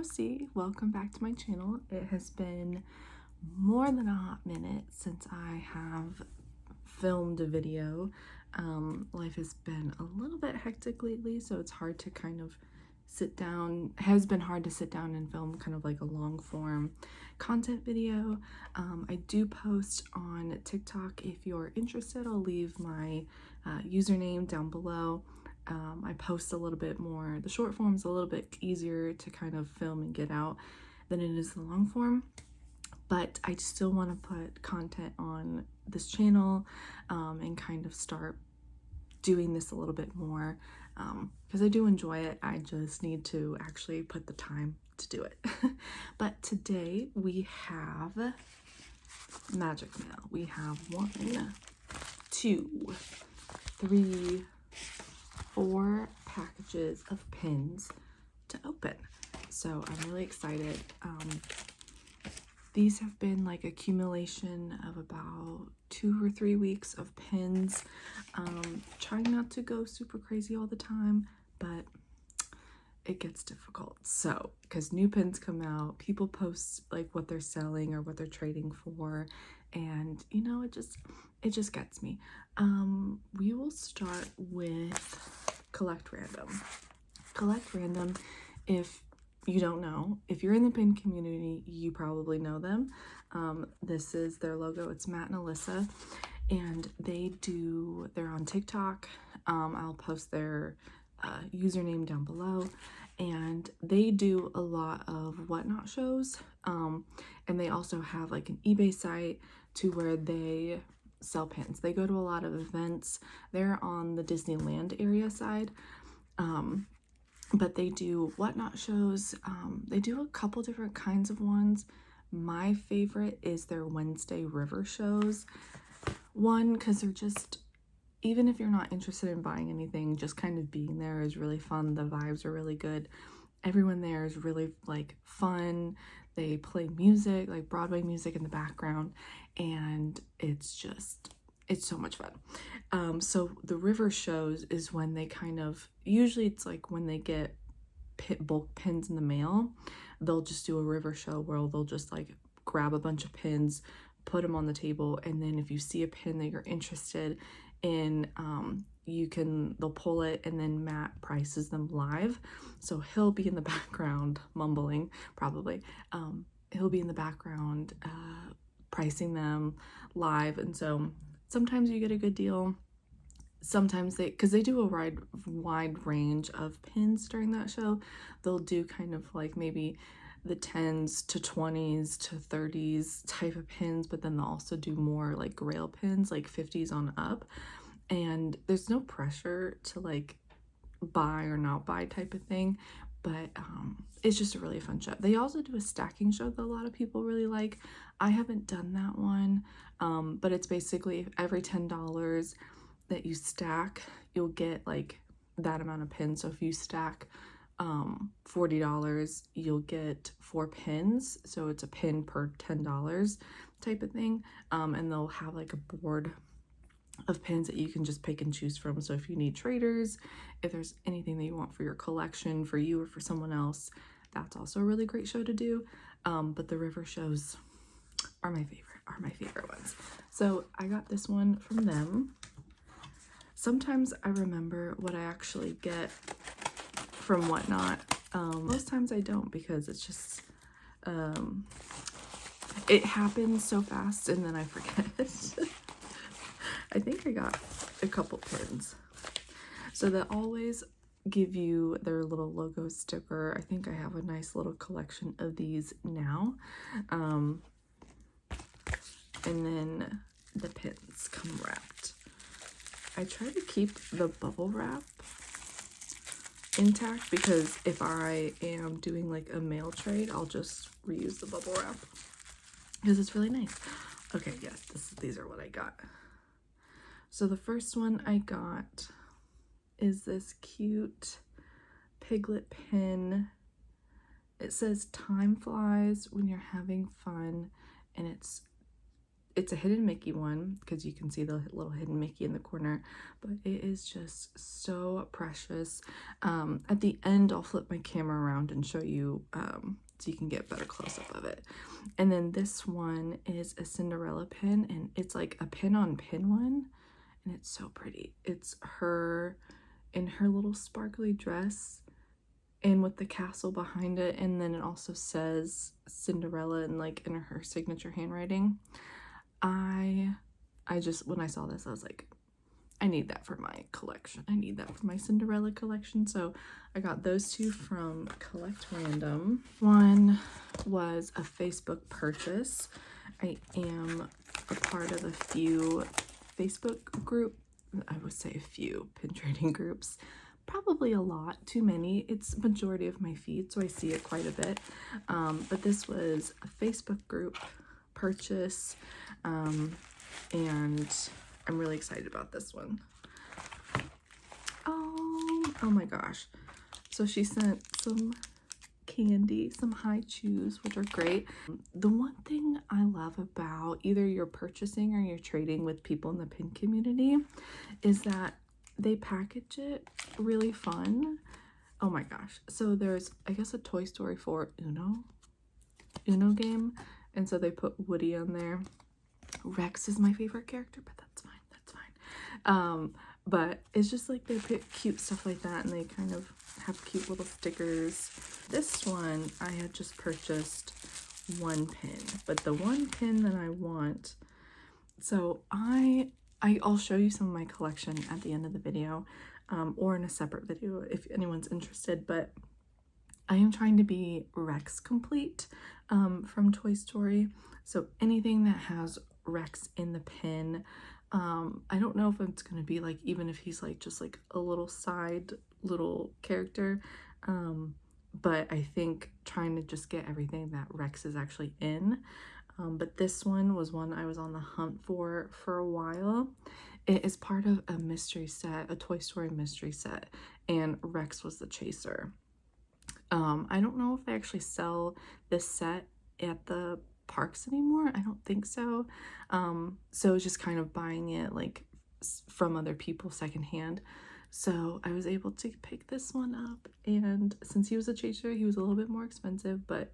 C. Welcome back to my channel. It has been more than a hot minute since I have filmed a video. Life has been a little bit hectic lately, so it's hard to kind of sit down. It has been hard to sit down and film kind of like a long form content video. I do post on TikTok. If you're interested, I'll leave my username down below. I post a little bit more. The short form is a little bit easier to kind of film and get out than it is the long form, but I still want to put content on this channel and kind of start doing this a little bit more because I do enjoy it. I just need to actually put the time to do it. But today we have magic mail. We have 1, 2, 3, 4 packages of pins to open, so I'm really excited. These have been like accumulation of about 2 or 3 weeks of pins. Trying not to go super crazy all the time, but it gets difficult. So because new pins come out, people post like what they're selling or what they're trading for, and you know, it just gets me. We will start with collect random. Collect random, if you don't know, if you're in the pin community, you probably know them. This is their logo. It's Matt and Alyssa, and they're on TikTok. I'll post their username down below, and they do a lot of whatnot shows, and they also have like an eBay site to where they sell pins. They go to a lot of events. They're on the Disneyland area side, but they do whatnot shows. They do a couple different kinds of ones. My favorite is their Wednesday river shows. One, because they're just, even if you're not interested in buying anything, just kind of being there is really fun. The vibes are really good. Everyone there is really like fun. They play music, like Broadway music in the background, and it's so much fun. So the river shows is when they kind of, usually it's like when they get bulk pins in the mail, they'll just do a river show where they'll just like grab a bunch of pins, put them on the table, and then if you see a pin that you're interested in, they'll pull it, and then Matt prices them live. So he'll be in the background mumbling, probably. He'll be in the background pricing them live, and so sometimes you get a good deal. Sometimes because they do a wide range of pins during that show, they'll do kind of like maybe the 10s to 20s to 30s type of pins, but then they'll also do more like grail pins, like 50s on up. And there's no pressure to like buy or not buy type of thing, but it's just a really fun show. They also do a stacking show that a lot of people really like. I haven't done that one, but it's basically every $10 that you stack, you'll get like that amount of pins. So if you stack $40, you'll get 4 pins, so it's a pin per $10 type of thing. And they'll have like a board of pins that you can just pick and choose from. So if you need traders, if there's anything that you want for your collection, for you or for someone else, that's also a really great show to do. But the river shows are my favorite ones. So I got this one from them. Sometimes I remember what I actually get from whatnot. Most times I don't, because it's just it happens so fast and then I forget. I think I got a couple pins. So they always give you their little logo sticker. I think I have a nice little collection of these now. And then the pins come wrapped. I try to keep the bubble wrap intact, because if I am doing like a mail trade, I'll just reuse the bubble wrap because it's really nice. Okay, yes, these are what I got. So the first one I got is this cute piglet pin. It says "Time flies when you're having fun," and it's a hidden Mickey one because you can see the little hidden Mickey in the corner, but it is just so precious. At the end, I'll flip my camera around and show you so you can get a better close-up of it. And then this one is a Cinderella pin, and it's like a pin-on-pin one, and it's so pretty. It's her in her little sparkly dress and with the castle behind it, and then it also says Cinderella and like in her signature handwriting. I just, when I saw this, I was like, I need that for my collection. I need that for my Cinderella collection. So I got those two from Collect Random. One was a Facebook purchase. I am a part of a few Facebook group, I would say a few pin trading groups. Probably a lot, too many. It's majority of my feed, so I see it quite a bit. But this was a Facebook group purchase, and I'm really excited about this one. Oh my gosh. So she sent some candy, some high chews, which are great. The one thing I love about either you're purchasing or you're trading with people in the pin community is that they package it really fun. Oh my gosh. So there's, I guess, a Toy Story 4 Uno game, and so they put Woody on there. Rex is my favorite character, but that's fine. But it's just like they put cute stuff like that, and they kind of have cute little stickers. This one I had just purchased one pin, but the one pin that I want, so I'll show you some of my collection at the end of the video, or in a separate video if anyone's interested, but I am trying to be Rex complete from Toy Story. So anything that has Rex in the pin, I don't know if it's going to be like, even if he's like just like a little side little character, but I think trying to just get everything that Rex is actually in. But this one was one I was on the hunt for a while. It is part of a mystery set, a Toy Story mystery set, and Rex was the chaser. I don't know if they actually sell this set at the parks anymore. I don't think so. So it's just kind of buying it like from other people secondhand. So I was able to pick this one up, and since he was a chaser, he was a little bit more expensive, but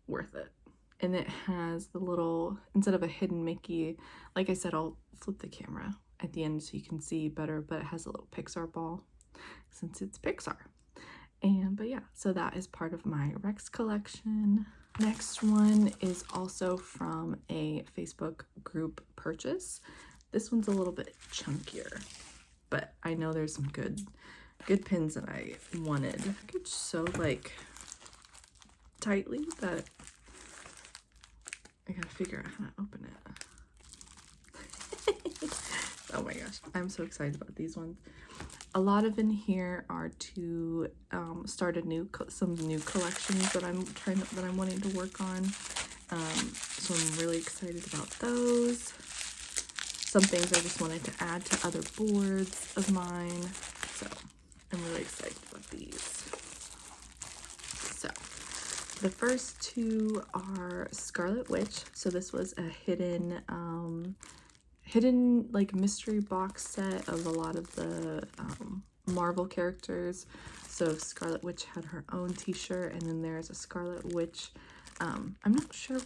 worth it. And it has the little, instead of a hidden Mickey, like I said, I'll flip the camera at the end so you can see better, but it has a little Pixar ball since it's Pixar. But yeah, so that is part of my Rex collection. Next one is also from a Facebook group purchase. This one's a little bit chunkier, but I know there's some good pins that I wanted. It's so like tightly that I gotta figure out how to open it. Oh my gosh, I'm so excited about these ones. A lot of in here are to start some new collections that I'm wanting to work on. So I'm really excited about those. Some things I just wanted to add to other boards of mine. So I'm really excited about these. So the first two are Scarlet Witch. So this was a hidden like mystery box set of a lot of the Marvel characters. So Scarlet Witch had her own t-shirt, and then there's a Scarlet Witch. I'm not sure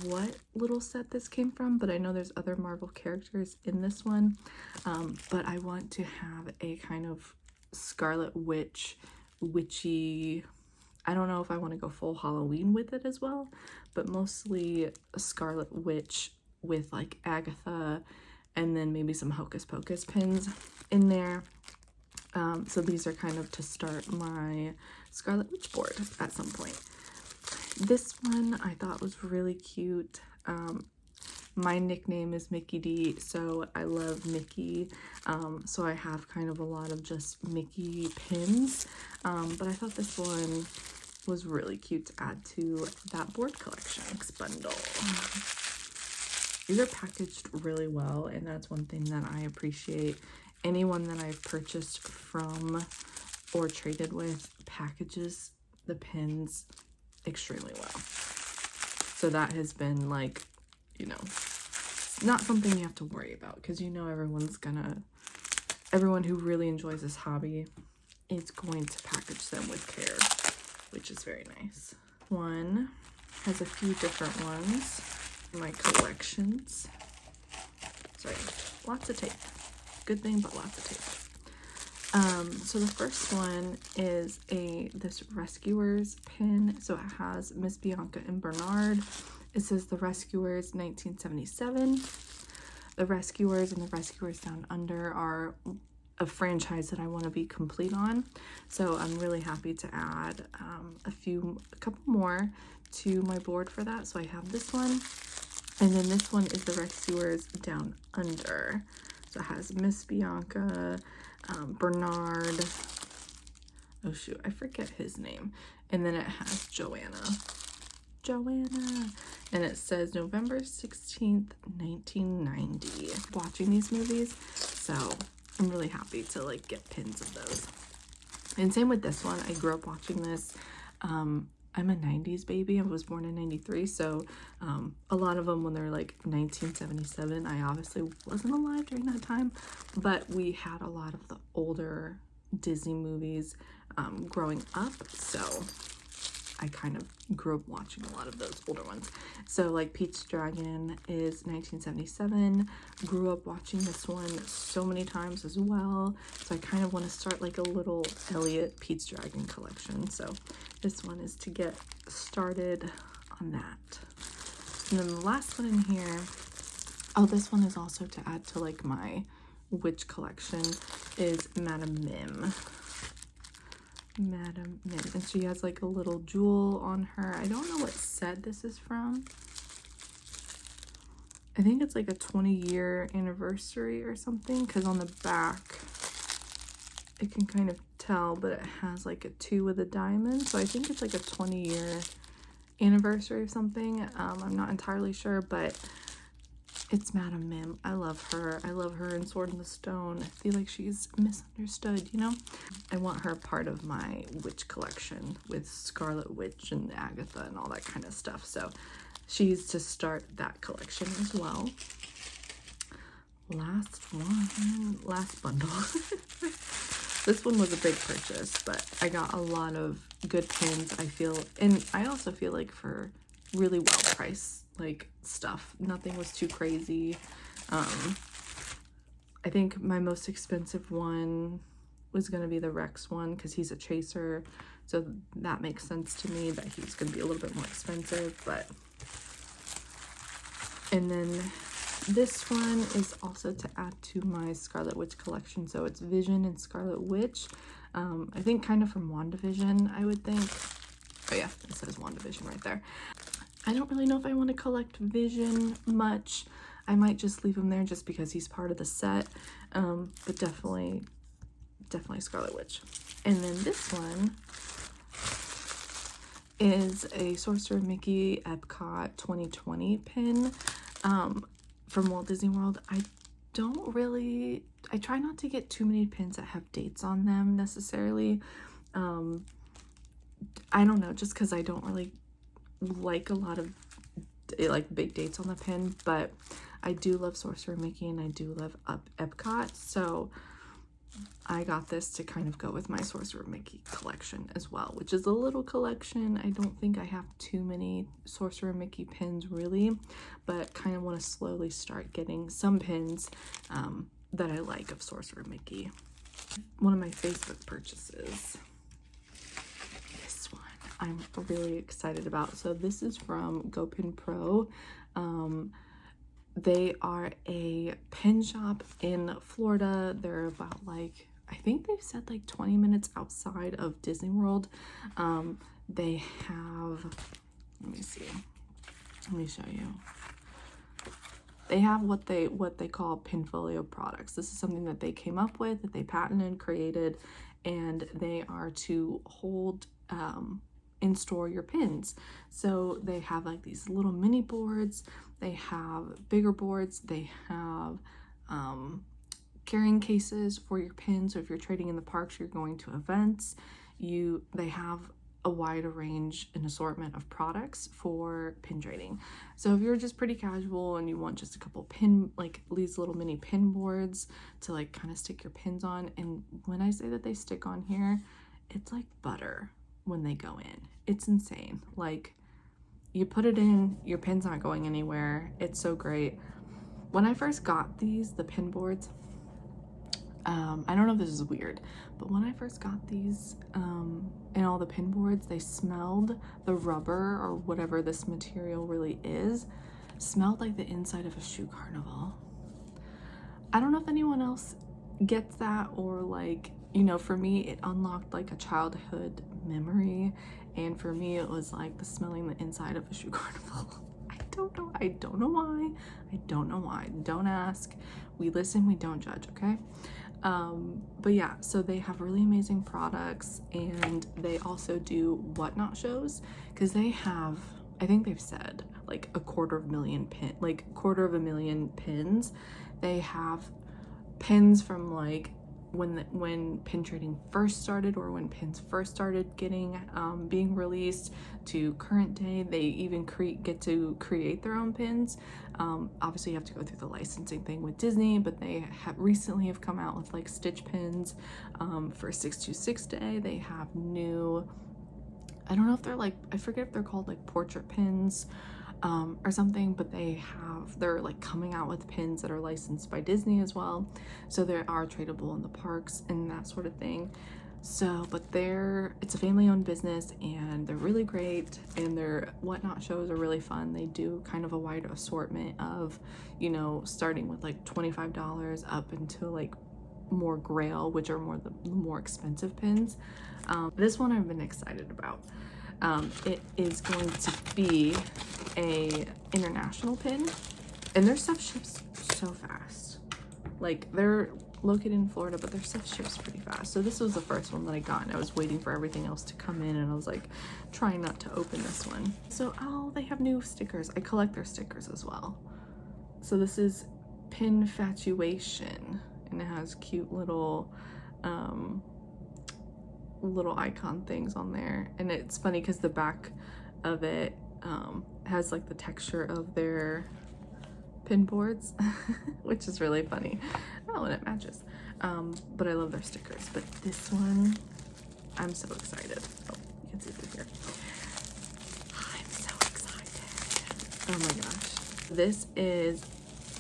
what little set this came from, but I know there's other Marvel characters in this one. But I want to have a kind of Scarlet Witch witchy, I don't know if I want to go full Halloween with it as well, but mostly a Scarlet Witch with like Agatha, and then maybe some Hocus Pocus pins in there. So these are kind of to start my Scarlet Witch board at some point. This one I thought was really cute. My nickname is Mickey D, so I love Mickey. So I have kind of a lot of just Mickey pins. But I thought this one was really cute to add to that board collection bundle. These are packaged really well, and that's one thing that I appreciate. Anyone that I've purchased from or traded with packages the pins extremely well. So that has been like, you know, not something you have to worry about, because you know everyone who really enjoys this hobby is going to package them with care, which is very nice. One has a few different ones. My collections. Sorry, lots of tape. Good thing, but lots of tape. So the first one is this Rescuers pin. So it has Miss Bianca and Bernard. It says The Rescuers 1977. The Rescuers and The Rescuers Down Under are a franchise that I want to be complete on. So I'm really happy to add a couple more to my board for that. So I have this one. And then this one is The Rescuers Down Under. So it has Miss Bianca, Bernard, oh shoot, I forget his name. And then it has Joanna. And it says November 16th, 1990. Watching these movies, so I'm really happy to like get pins of those. And same with this one. I grew up watching this. I'm a 90s baby. I was born in 93, so a lot of them when they're like 1977, I obviously wasn't alive during that time, but we had a lot of the older Disney movies growing up, so I kind of grew up watching a lot of those older ones. So like Pete's Dragon is 1977. Grew up watching this one so many times as well. So I kind of want to start like a little Elliot Pete's Dragon collection. So this one is to get started on that. And then the last one in here, oh, this one is also to add to like my witch collection, is Madame Mim. And she has like a little jewel on her. I don't know what set this is from. I think it's like a 20-year anniversary or something, because on the back it can kind of tell, but it has like a 2 with a diamond, so I think it's like a 20-year anniversary or something. I'm not entirely sure, but it's Madame Mim. I love her. I love her in Sword in the Stone. I feel like she's misunderstood, you know? I want her part of my witch collection with Scarlet Witch and Agatha and all that kind of stuff. So she's to start that collection as well. Last bundle. This one was a big purchase, but I got a lot of good pins, I feel. And I also feel like for really well priced like stuff. Nothing was too crazy. I think my most expensive one was going to be the Rex one, because he's a chaser, so that makes sense to me that he's going to be a little bit more expensive. But and then this one is also to add to my Scarlet Witch collection. So it's Vision and Scarlet Witch. I think kind of from WandaVision, I would think. Oh yeah, it says WandaVision right there. I don't really know if I want to collect Vision much. I might just leave him there just because he's part of the set. But definitely Scarlet Witch. And then this one is a Sorcerer Mickey Epcot 2020 pin from Walt Disney World. I try not to get too many pins that have dates on them necessarily. I don't know, just because I don't really like a lot of like big dates on the pin, but I do love Sorcerer Mickey and I do love Epcot, so I got this to kind of go with my Sorcerer Mickey collection as well, which is a little collection. I don't think I have too many Sorcerer Mickey pins really, but kind of want to slowly start getting some pins that I like of Sorcerer Mickey. One of my Facebook purchases, I'm really excited about. So this is from GoPin Pro. They are a pin shop in Florida. They're about like, I think they've said like 20 minutes outside of Disney World. They have, let me see, let me show you. They have what they call Pinfolio products. This is something that they came up with, that they patented, created, and they are to hold and store your pins. So they have like these little mini boards, they have bigger boards, they have carrying cases for your pins. So if you're trading in the parks, you're going to events, they have a wide range and assortment of products for pin trading. So if you're just pretty casual and you want just a couple pin, like these little mini pin boards to like kind of stick your pins on, and when I say that they stick on here, it's like butter when they go in. It's insane. Like, you put it in, your pin's not going anywhere. It's so great. When I first got these, the pin boards, I don't know if this is weird, but when I first got these and all the pin boards, they smelled, the rubber or whatever this material really is, smelled like the inside of a shoe carnival. I don't know if anyone else gets that, or like, you know, for me, it unlocked like a childhood memory. And for me, it was like the smelling the inside of a shoe carnival. I don't know. I don't know why. I don't know why. Don't ask. We listen, we don't judge, okay? But yeah, so they have really amazing products, and they also do whatnot shows, because they have, I think they've said like a quarter of a million pins. They have pins from like when pin trading first started, or when pins first started getting being released, to current day. They even get to create their own pins. Obviously you have to go through the licensing thing with Disney, but they recently have come out with like stitch pins for 626 day. They have new, I don't know if they're like, I forget if they're called like portrait pins or something, but they're like coming out with pins that are licensed by Disney as well, so they are tradable in the parks and that sort of thing. So, but it's a family-owned business, and they're really great, and their whatnot shows are really fun. They do kind of a wide assortment of, you know, starting with like $25 up into like more grail, which are the more expensive pins. This one I've been excited about. It is going to be a international pin, and their stuff ships so fast. Like, they're located in Florida, but their stuff ships pretty fast. So this was the first one that I got, and I was waiting for everything else to come in, and I was like trying not to open this one. So, oh, they have new stickers. I collect their stickers as well. So this is Pinfatuation, and it has cute little icon things on there. And it's funny because the back of it has like the texture of their pin boards, which is really funny. Oh, and it matches. But I love their stickers. But this one, I'm so excited. Oh, you can see through here. I'm so excited. Oh my gosh. This is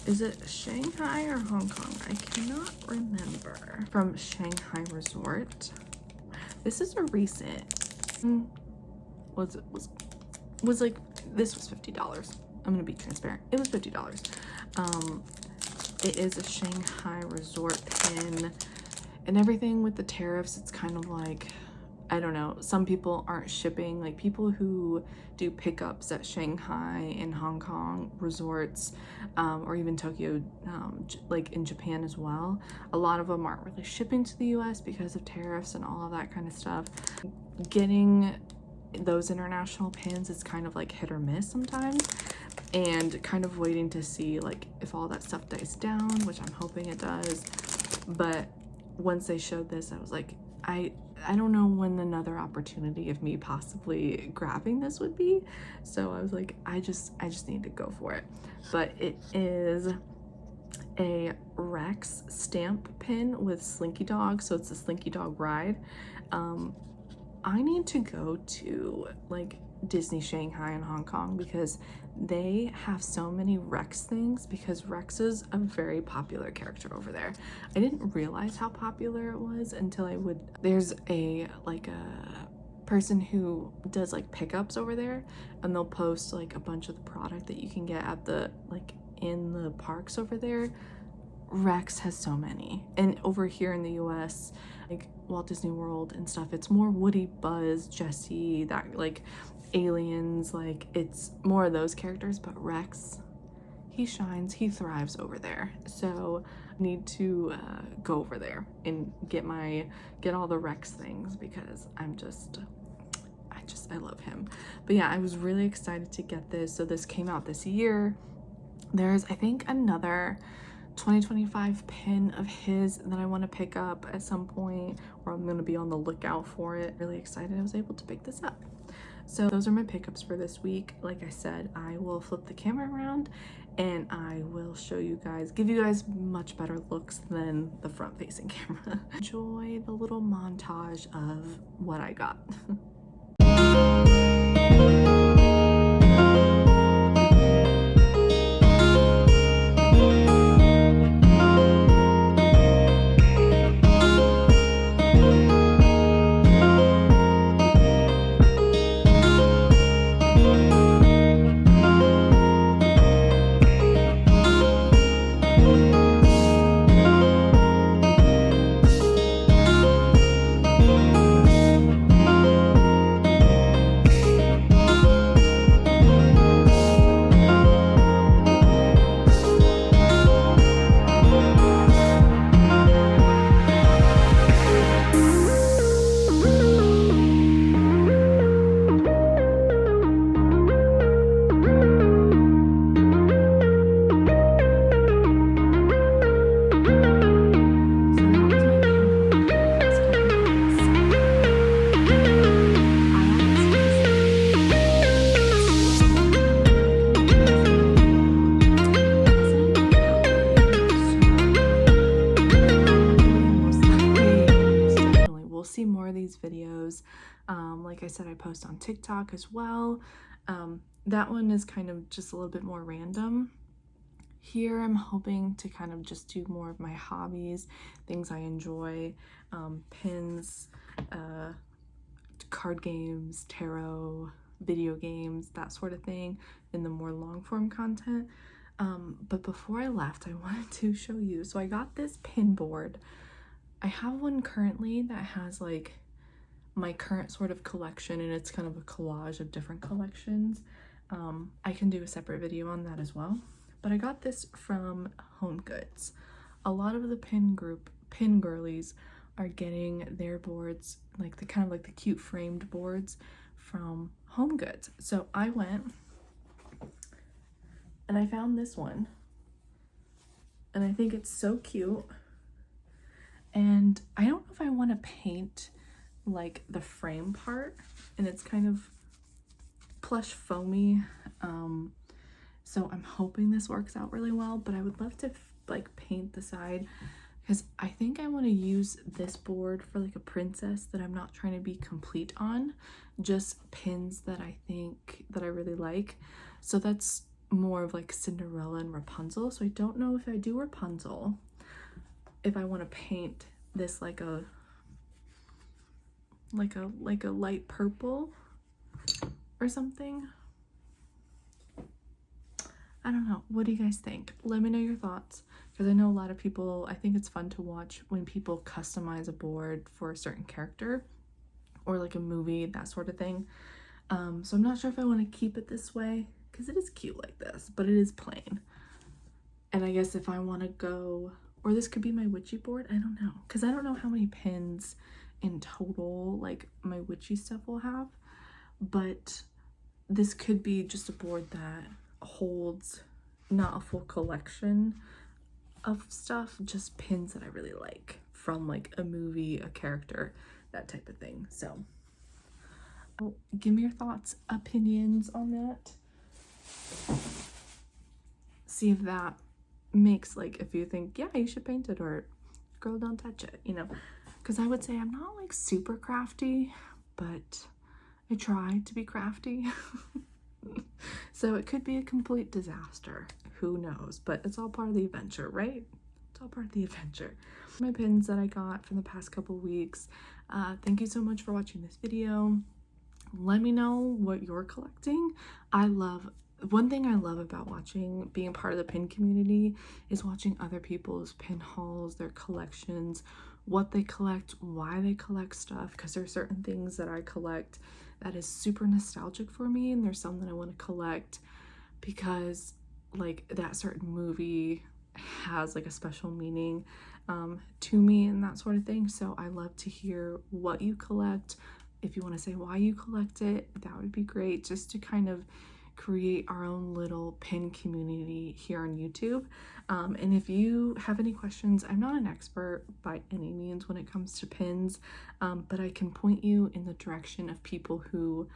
it Shanghai or Hong Kong? I cannot remember. From Shanghai Resort. This is a recent, was like, this was $50. I'm gonna be transparent. It was $50. It is a Shanghai Resort pin, and everything with the tariffs, it's kind of like, I don't know, some people aren't shipping, like people who do pickups at Shanghai and Hong Kong resorts, or even Tokyo, like in Japan as well. A lot of them aren't really shipping to the US because of tariffs and all of that kind of stuff. Getting those international pins is kind of like hit or miss sometimes, and kind of waiting to see like if all that stuff dies down, which I'm hoping it does. But once they showed this, I was like, I don't know when another opportunity of me possibly grabbing this would be. So I was like, I just need to go for it. But it is a Rex stamp pin with Slinky Dog. So it's a Slinky Dog ride. I need to go to like Disney Shanghai and Hong Kong, because they have so many Rex things, because Rex is a very popular character over there. I didn't realize how popular it was until there's a person who does like pickups over there, and they'll post like a bunch of the product that you can get at the in the parks over there. Rex has so many, and over here in the US, like Walt Disney World and stuff, it's more Woody, Buzz, Jessie, that like Aliens, like it's more of those characters. But Rex, he shines, he thrives over there. So I need to go over there and get all the Rex things, because I love him. But yeah, I was really excited to get this. So this came out this year. There's, I think, another 2025 pin of his that I want to pick up at some point, or I'm going to be on the lookout for it. Really excited I was able to pick this up. So those are my pickups for this week. Like I said, I will flip the camera around and I will show you guys, give you guys much better looks than the front facing camera. Enjoy the little montage of what I got. See more of these videos. Like I said, I post on TikTok as well. That one is kind of just a little bit more random. Here I'm hoping to kind of just do more of my hobbies, things I enjoy, pins, card games, tarot, video games, that sort of thing, in the more long form content. But before I left, I wanted to show you. So I got this pin board. I have one currently that has like my current sort of collection, and it's kind of a collage of different collections. I can do a separate video on that as well. But I got this from HomeGoods. A lot of the pin girlies are getting their boards, like the kind of like the cute framed boards from HomeGoods. So I went and I found this one, and I think it's so cute. And I don't know if I want to paint like the frame part, and it's kind of plush foamy. So I'm hoping this works out really well, but I would love to like paint the side, because I think I want to use this board for like a princess that I'm not trying to be complete on, just pins that I think that I really like. So that's more of like Cinderella and Rapunzel. So I don't know if I do Rapunzel, if I want to paint this like a light purple or something. I don't know. What do you guys think? Let me know your thoughts, because I know a lot of people, I think it's fun to watch when people customize a board for a certain character or like a movie, that sort of thing. So I'm not sure if I want to keep it this way, because it is cute like this, but it is plain. And I guess if I want to go, or this could be my witchy board, I don't know, because I don't know how many pins in total like my witchy stuff will have, but this could be just a board that holds not a full collection of stuff, just pins that I really like from like a movie, a character, that type of thing. So give me your thoughts, opinions on that. See if that makes, like, if you think, yeah, you should paint it, or girl, don't touch it, you know, because I would say I'm not like super crafty, but I try to be crafty. So it could be a complete disaster, who knows, but it's all part of the adventure, right? It's all part of the adventure. My pins that I got from the past couple weeks. Thank you so much for watching this video. Let me know what you're collecting. One thing I love about being part of the pin community is watching other people's pin hauls, their collections, what they collect, why they collect stuff, because there's certain things that I collect that is super nostalgic for me, and there's some that I want to collect because like that certain movie has like a special meaning to me and that sort of thing. So I love to hear what you collect. If you want to say why you collect it, that would be great, just to kind of create our own little pin community here on YouTube. And if you have any questions, I'm not an expert by any means when it comes to pins, but I can point you in the direction of people who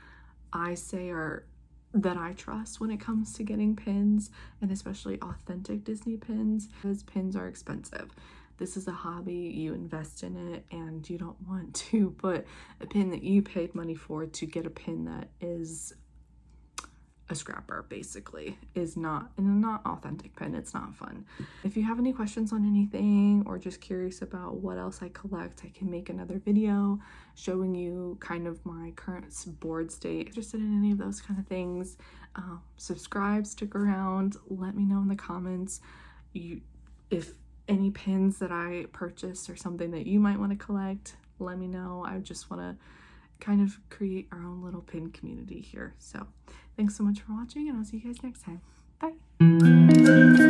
I say are that I trust when it comes to getting pins, and especially authentic Disney pins, because pins are expensive. This is a hobby, you invest in it, and you don't want to put a pin that you paid money for to get a pin that is a scrapper, basically, is not authentic pin. It's not fun. If you have any questions on anything or just curious about what else I collect, I can make another video showing you kind of my current board state. Interested in any of those kind of things, subscribe, stick around, let me know in the comments if any pins that I purchased or something that you might want to collect. Let me know. I just want to kind of create our own little pin community here. So thanks so much for watching, and I'll see you guys next time. Bye.